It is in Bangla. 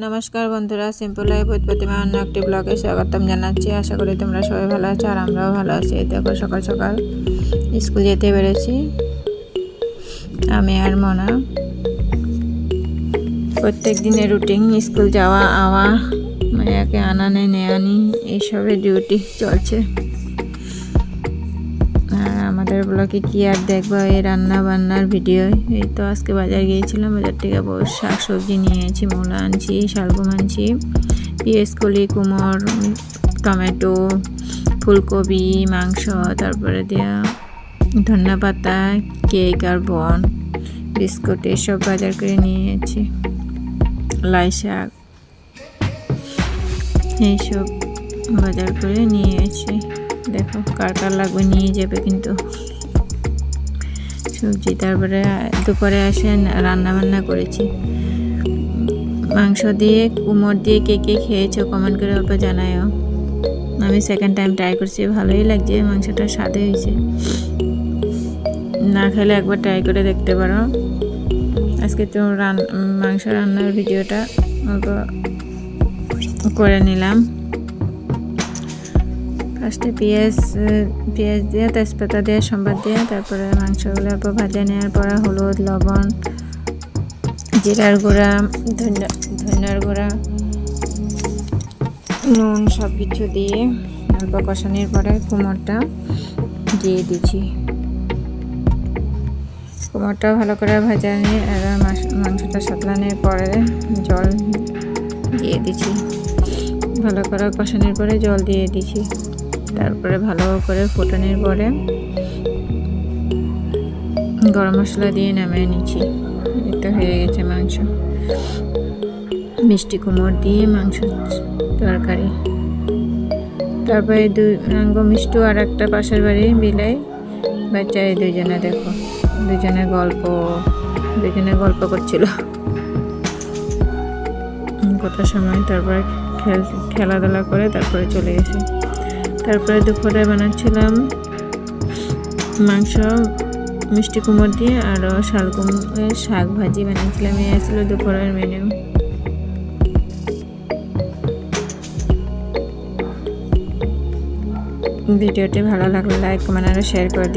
নমস্কার বন্ধুরা, সিম্পল লাইফ উইথ প্রতিমা অন্য একটি ব্লগে স্বাগতম জানাচ্ছি। আশা করি তোমরা সবাই ভালো আছো আর আমরাও ভালো আছি। দেখো সকাল সকাল স্কুল যেতে পেরেছি আমি আর মনা। প্রত্যেক দিনের রুটিন স্কুল যাওয়া আওয়া, মায়াকে আনানে নেয়ানি, এইসবের ডিউটি চলছে। আর আমাদের ব্লগে কি আর দেখবো, এই রান্না বান্নার ভিডিও। এই তো আজকে বাজার গিয়েছিলাম, বাজার থেকে শাক সবজি নিয়েছি, মূলা আনছি, শালগম আনছি, পেঁয়াজ কলি, কুমড়, টমেটো, ফুলকপি, মাংস, তারপরে দেওয়া ধনিয়া পাতা, কেক আর বন, বিস্কুট, এসব বাজার করে নিয়েছি। লাই শাক, এইসব বাজার করে নিয়েছি। দেখো কার কার লাগবে নিয়ে যাবে কিন্তু সবজি। তারপরে দুপুরে এসে রান্না বান্না করেছি, মাংস দিয়ে, কুমড় দিয়ে। কে কে খেয়েছো কমেন্ট করে অল্প জানায়ও। আমি সেকেন্ড টাইম ট্রাই করছি, ভালোই লাগছে, মাংসটা স্বাদে হয়েছে। না খেলে একবার ট্রাই করে দেখতে পারো। আজকে তো মাংস রান্নার ভিডিওটা অল্প করে নিলাম। ফার্স্টে পেঁয়াজ দিয়ে, তেজপাতা দিয়ে, সম্বাদ দিয়ে, তারপরে মাংসগুলো অল্প ভাজা নেওয়ার পর হলুদ, লবণ, জিরার গুঁড়া, ধনিয়ার গুঁড়া, নুন সব কিছু দিয়ে অল্প কষানোর পরে কুমড়টা দিয়ে দিচ্ছি। কুমড়টা ভালো করে ভাজা নিয়ে আর মাংসটা সাতলানোর পরে জল দিয়ে দিচ্ছি। ভালো করে কষানোর পরে জল দিয়ে দিচ্ছি। তারপরে ভালো করে ফোটানোর পরে গরম মশলা দিয়ে নামিয়ে নিচ্ছি। এটা হয়ে গেছে মাংস, মিষ্টি কুমড় দিয়ে মাংস তরকারি। তারপরে মিষ্টু আর একটা পাশের বাড়ি বিলাই বাচ্চা, এই দুজনে দেখো, দুজনে গল্প করছিল কত সময়। তারপরে খেলাধুলা করে তারপরে চলে গেছে। তারপরে দুপুরে বানাচ্ছিলাম মাংস, মিষ্টি কুমড় দিয়ে, আরও শালগমের শাক ভাজি বানিয়েছিলাম। এই আসলে দুপুরের মেনু। ভিডিওটি ভালো লাগলে লাইক, কমেন্ট আর শেয়ার করে দিও।